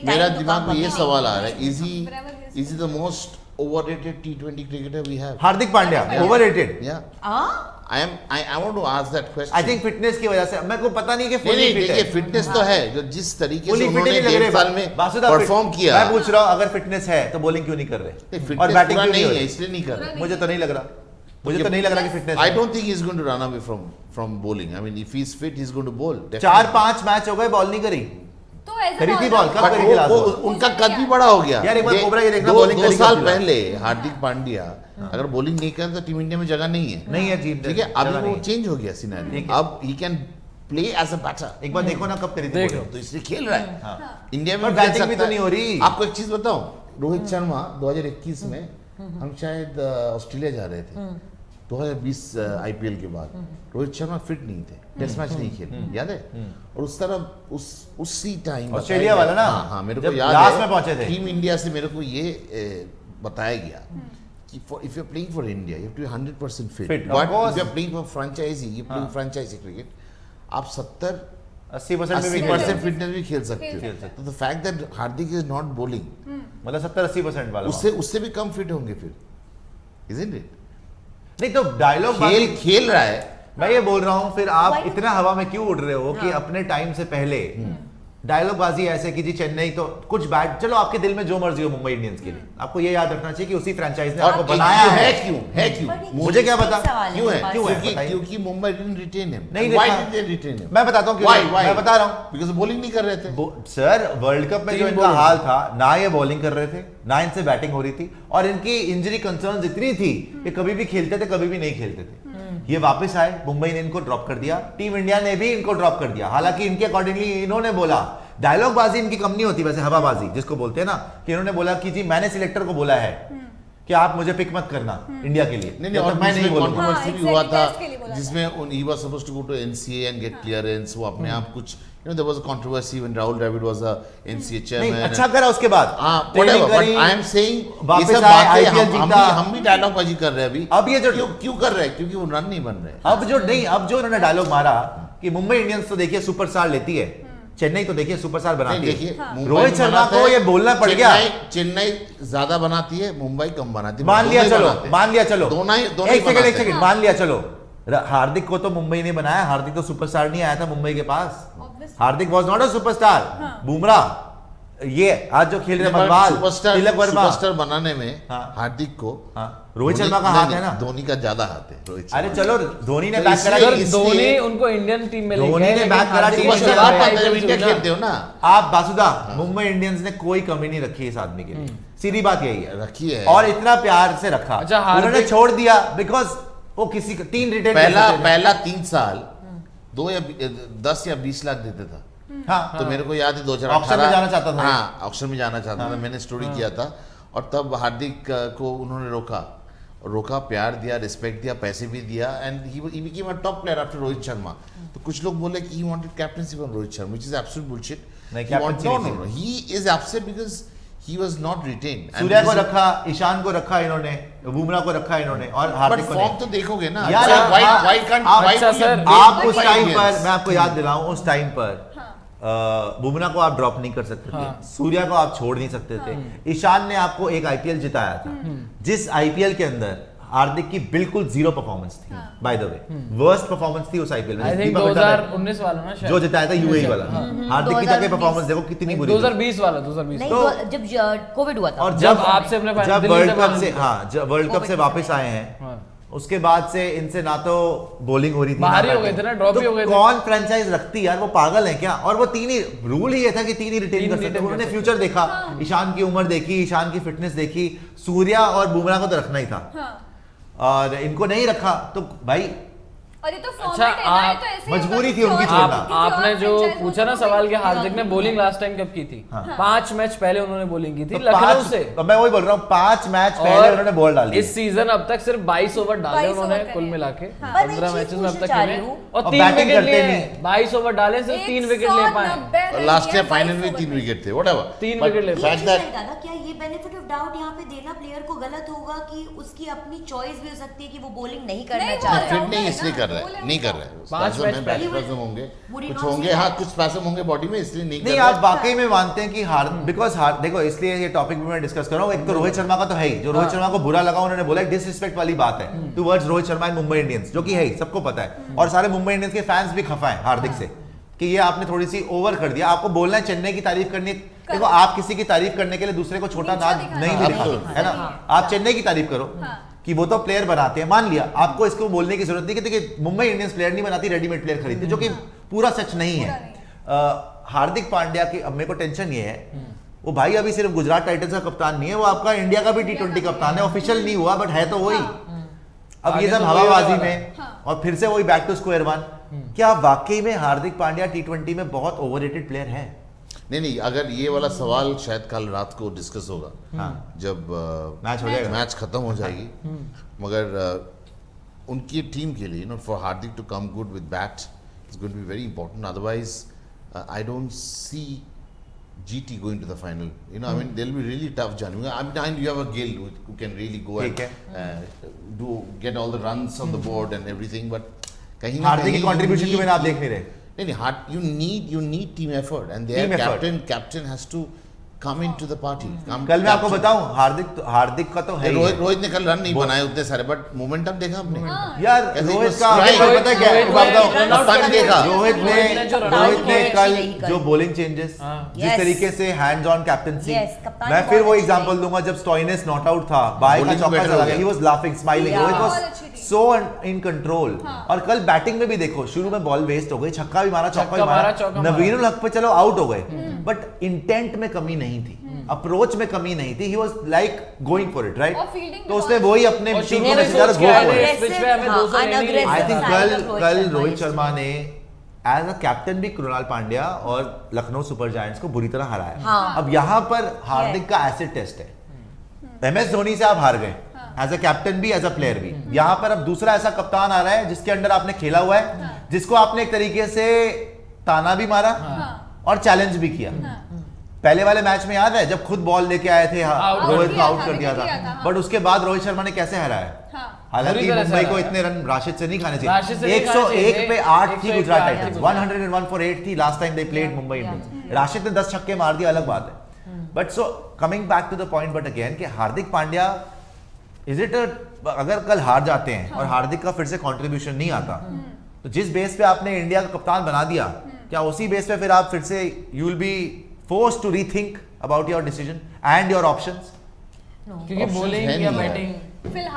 मेरा दिमाग में ये सवाल आ रहा है, is he the most overrated T20 cricketer we have? Hardik Pandya overrated? I want to ask that question. I think fitness की वजह से, मेरे को पता नहीं कि फुली फिट है। देखिए फिटनेस तो है, जो जिस तरीके से उन्होंने नहीं लग 1.5 रहे साल में बासुदा परफॉर्म किया। मैं पूछ रहा हूँ अगर फिटनेस है तो बॉलिंग क्यों नहीं कर रहे और बैटिंग क्यों नहीं हो रही? इसलिए नहीं कर रहे। मुझे तो नहीं लग रहा, मुझे तो नहीं लग रहा कि fitness. I don't think he's going to run away from bowling. I mean, if he's fit, he's going to bowl. 4-5 match हो गए बॉल नहीं करी, करी थी बॉल, कब करी थी लास्ट बॉल? उनका कद भी बड़ा हो गया यार एक बार कोबरा ये देखना, 2 साल पहले हार्दिक पांड्या अगर बॉलिंग नहीं करे तो टीम इंडिया में जगह नहीं है। नहीं है टीम, ठीक है, अभी वो चेंज हो गया सिनेरियो, अब he can play as a batter. एक बार देखो ना कब करी थी, तो इसलिए खेल रहा है इंडिया में, बैटिंग भी तो नहीं हो रही। आपको एक चीज बताऊं, रोहित शर्मा 2021 में हम शायद ऑस्ट्रेलिया जा रहे थे 2020 आईपीएल के बाद, रोहित शर्मा फिट नहीं थे, टेस्ट मैच नहीं खेले, याद है? और उस तरह उसी टाइम ऑस्ट्रेलिया वाला ना, हाँ मेरे को याद लास्ट है, में पहुंचे थे टीम इंडिया से मेरे को ये बताया गया कि if you are playing for India you have to be 100% fit, but if you are playing for franchise, you playing franchise cricket, आप 70-80% फिटनेस भी खेल सकते हो। तो the fact that Hardik is not bowling, मतलब 70-80% वाला, उससे भी कम फिट होंगे फिर, इजंट इट? नहीं तो डायलॉग खेल रहा है। मैं ये बोल रहा हूँ, फिर आप इतना हवा में क्यों उड़ रहे हो कि अपने टाइम से पहले डायलॉग बाजी ऐसे कि जी चेन्नई तो कुछ बैट, चलो आपके दिल में जो मर्जी हो मुंबई इंडियंस के लिए, आपको ये याद रखना चाहिए कि उसी फ्रेंचाइज ने आपको बनाया है। क्यों मुझे क्या पता क्यों है? क्योंकि मुंबई डिडंट रिटेन हिम। नहीं, why did they retain him? मैं बताता हूँ क्यों। मैं बता रहा हूँ, बिकॉज़ बॉलिंग नहीं कर रहे थे सर। वर्ल्ड कप में जो इनका हाल था ना, ये बॉलिंग कर रहे थे ना इनसे बैटिंग हो रही थी, और इनकी इंजरी कंसर्न्स इतनी थी कि कभी भी खेलते थे कभी भी नहीं खेलते थे। ये वापस आए, मुंबई ने इनको ड्रॉप कर दिया, टीम इंडिया ने भी इनको ड्रॉप कर दिया, हालांकि इनके अकॉर्डिंगली इन्होंने बोला, डायलॉग बाजी इनकी कम नहीं होती वैसे, हवाबाजी जिसको बोलते हैं ना, कि इन्होंने बोला कि जी मैंने सिलेक्टर को बोला है कि आप मुझे पिक मत करना इंडिया के लिए। नहीं, और मैं नहीं बोलूंगा। कंट्रोवर्सी भी हुआ था जिसमें he was supposed to go to NCA and get clearance, वो अपने आप कुछ, you know, there was a controversy when Rahul Dravid was a NCA chairman. अच्छा करा उसके बाद, whatever, but I am saying वापस आए, IPL जीता, हम भी डायलॉग बाजी कर रहे हैं अभी। अब ये जो क्यों कर रहे हैं? क्योंकि वो रन नहीं बन रहे। अब जो उन्होंने डायलॉग मारा कि मुंबई इंडियंस तो देखिए सुपरस्टार लेती है, चेन्नई तो देखिए सुपरस्टार बनाती है। रोहित शर्मा को ये बोलना पड़ गया, चेन्नई ज्यादा बनाती है, मुंबई कम बनाती है। मान लिया चलो दोनों एक सेकंड मान लिया चलो। हार्दिक को तो मुंबई ने बनाया, हार्दिक तो सुपरस्टार नहीं आया था मुंबई के पास। Hardik was not a superstar. Bumrah ये आज जो खेल रहे मलबाल, तिलक वर्मा, सुपरस्टार बनाने में हार्दिक को रोहित शर्मा का हाथ है ना, धोनी का ज्यादा हाथ है। अरे चलो धोनी ने बैक करा, धोनी उनको इंडियन टीम में धोनी ने बैक करा, टीम इंडिया खेलते हो ना आप बासुदा। मुंबई इंडियंस ने कोई कमी नहीं रखी इस आदमी के लिए, सीधी बात यही है, रखी है, और इतना प्यार से रखा। उन्होंने छोड़ दिया बिकॉज वो किसी 3 रिटेन, पहला 3 साल 2 या 10 या 20 लाख देते था। हाँ, तो मेरे को याद है 2018 ऑक्शन में जाना चाहता था। हाँ, ऑक्शन में जाना चाहता था, मैंने स्टोरी किया था, और तब हार्दिक को उन्होंने रोका, प्यार दिया, रिस्पेक्ट दिया, पैसे भी दिया, and he became a top player after Rohit Sharma. तो कुछ लोग बोले कि he wanted captaincy from Rohit Sharma, which is absolute bullshit. No, he is upset because he was not retained। Surya को रखा, ईशान को रखा इन्होंने, बुमराह को रखा इन्होंने, और हार्दिक को फॉर्म तो देखोगे ना यार। आप उस टाइम पर, मैं आपको याद दिलाऊं, उस टाइम पर बुमराह को आप ड्रॉप नहीं कर सकते थे, सूर्या को आप छोड़ नहीं सकते थे, ईशान ने आपको एक आईपीएल जिताया था, जिस आईपीएल के अंदर हार्दिक की बिल्कुल 0 परफॉर्मेंस थी, by the way worst performance थी उस आईपीएल में। आई थिंक 2019 वाला ना शायद, जो जिताया था यूएई वाला। हार्दिक की जाके परफॉर्मेंस देखो कितनी बुरी। 2020 वाला, 2020 नहीं, जब कोविड हुआ था, और जब आपसे अपने जब वर्ल्ड कप से वापस आए हैं, उसके बाद से इनसे ना तो बॉलिंग हो रही थी, बाहर ही हो गए थे ना, ड्रॉप ही हो गए थे। कौन फ्रेंचाइज रखती यार, वो पागल है क्या? और वो 3 ही रूल ही ये था कि 3 ही रिटेन कर सकते। उन्होंने फ्यूचर देखा, ईशान की उम्र देखी, ईशान की फिटनेस देखी, सूर्या और बुमराह को तो रखना ही था, और इनको नहीं रखा, तो भाई और ये तो अच्छा, आप मजबूरी थी उनकी छोड़ना। आपने जो पूछा ना सवाल कि हार्दिक ने बॉलिंग लास्ट टाइम कब की थी, 5 मैच पहले उन्होंने बॉलिंग की थी लखनऊ से। मैं वही बोल रहा हूँ, 5 मैच पहले उन्होंने बॉल डाली। इस सीजन अब तक सिर्फ 22 ओवर डाले उन्होंने कुल मिला के, 15 मैचेस में अब तक खेले, और 3 विकेट लिए। 22 ओवर डाले, सिर्फ 3 विकेट ले पाए। लास्ट ईयर फाइनल में 3 विकेट थे, व्हाटएवर 3 विकेट ले पाए। क्या ये बेनिफिट ऑफ डाउट यहाँ पे देना प्लेयर को गलत होगा कि उसकी अपनी चॉइस भी हो सकती है कि वो बॉलिंग नहीं करना चाहता है? फिट नहीं इसलिए कर रहा है, नहीं कर रहा है। 5 स्पैसम मैच है, पहले। स्पैसम होंगे, Would you कुछ not होंगे, say हाँ that? कुछ स्पैसम होंगे बॉडी में, इसलिए नहीं कर नहीं रहा आप है। वाकई में मानते हैं कि बिकॉज देखो इसलिए ये टॉपिक भी मैं डिस्कस कर रहा हूँ। एक तो रोहित शर्मा का तो है ही, जो रोहित शर्मा को बुरा लगा उन्होंने बोला डिसरिस्पेक्ट वाली बात है towards Rohit Sharma and Mumbai Indians, जो कि है ही, सबको पता है। और सारे मुंबई इंडियंस के फैंस भी खफा है हार्दिक से कि ये आपने थोड़ी सी ओवर कर दिया। आपको बोलना है चेन्नई की तारीफ करनी है, देखो आप किसी की तारीफ करने के लिए दूसरे को छोटा नाद नहीं भी दिखाते, है ना। आप चेन्नई की तारीफ करो कि वो तो प्लेयर बनाते हैं, मान लिया, आपको इसको बोलने की जरूरत नहीं कि देखिए मुंबई इंडियंस प्लेयर नहीं बनाती, रेडीमेड प्लेयर खरीदती, जो कि पूरा सच नहीं है। हार्दिक पांड्या की अब मेरे को टेंशन ये है, वो भाई अभी सिर्फ गुजरात टाइटंस का कप्तान नहीं है, वो आपका इंडिया का भी T20 कप्तान है, ऑफिशियल नहीं हुआ बट है तो वही। अब ये आगे सब तो हवाबाजी वही में और फिर से वही बैक टू स्क्वायर वन। क्या वाकई में हार्दिक पांड्या T20 में बहुत ओवररेटेड प्लेयर है? नहीं, अगर ये वाला सवाल शायद कल रात को डिस्कस होगा, हाँ। जब मैच हो जाएगा, मैच खत्म हो जाएगी, मगर उनकी टीम के लिए for Hardik to come good with bat is going to be very important, otherwise I don't see GT going to the final. I mean, they'll be really tough journey. I mean, you have a Gill who can really go and get all the runs on the board and everything. But कहीं ना हार्दिक की कहीं contribution क्यों आप देख नहीं रहे? नहीं, you need team effort, and their Team effort. captain has to come into the party. कल मैं आपको बताऊं, हार्दिक का तो है ही है। रोहित ने कल रन नहीं बनाए उतने सारे, बट मोमेंटम देखा आपने? यार कैसे रोहित वो का strike- पता है क्या है? रोहित मैं बताऊं, ने run out फन कर देखा। दिया। रोहित ने कल नहीं जो बॉलिंग चेंजेस, जिस Yes. तरीके से हैंड्स ऑन कैप्टनसी, Yes, कप्तान मैं बहुत फिर वो अच्छी एग्जांपल रही। दूंगा जब स्टॉइनिस नॉट आउट था, बाय का Bowling चौका better चला हो गया, गया। He was laughing smiling, Yeah. Rohit बहुत वाज अच्छी थी। सो इन कंट्रोल। और कल बैटिंग में भी देखो, शुरू में बॉल वेस्ट हो गई, छक्का भी मारा, चौका भी मारा, चौका नवीनुल हक पे चलो आउट हो गए, बट इंटेंट में कमी नहीं थी, अप्रोच में कमी नहीं थी, he was like going for it, right. और fielding तो भी उसने बहुत वही अपने और टीम शुरू को में मैसेज गो सोच के फॉर आए इट। थे, इस पिच पे हमें 200 लेने ही unaggressive I think side of Rohit कल Sharma रोहित is शर्मा ने एज अ कैप्टन भी कृणाल पांड्या और लखनऊ सुपर जायंट्स को बुरी तरह हराया। हाँ। अब यहाँ पर हार्दिक का एसिड टेस्ट है। MS धोनी से आप हार गए, एज अ कैप्टन भी, एज अ प्लेयर भी। यहाँ पर अब दूसरा ऐसा कप्तान आ रहा है जिसके अंडर आपने खेला हुआ है, जिसको आपने एक तरीके से ताना भी मारा और चैलेंज भी किया। पहले वाले मैच में याद है जब खुद बॉल लेके आए थे, रोहित को आउट कर दिया था, बट उसके बाद रोहित शर्मा ने कैसे हराया? हालांकि बुरी तरह से मुंबई को हराया। इतने रन राशिद से नहीं खाने राशिद से चाहिए। नहीं खाने 101 चाहिए। पे 8 थी 101 गुजरात पे 8 टाइटंस, थी 101 फॉर 8 थी last time they played Mumbai Indians. Rashid ने 10 छक्के मार दिए, अलग बात है। But so coming back to the point, but again कि हार्दिक पांड्या इज इट, अगर कल हार जाते हैं और हार्दिक का फिर से कंट्रीब्यूशन नहीं आता, तो जिस बेस पे आपने इंडिया का कप्तान बना दिया, क्या उसी बेस पे फिर आप फिर से you will be forced to rethink about your decision and your options? क्योंकि Options बॉलिंग है या नहीं यार। बैटिंग फिलहाल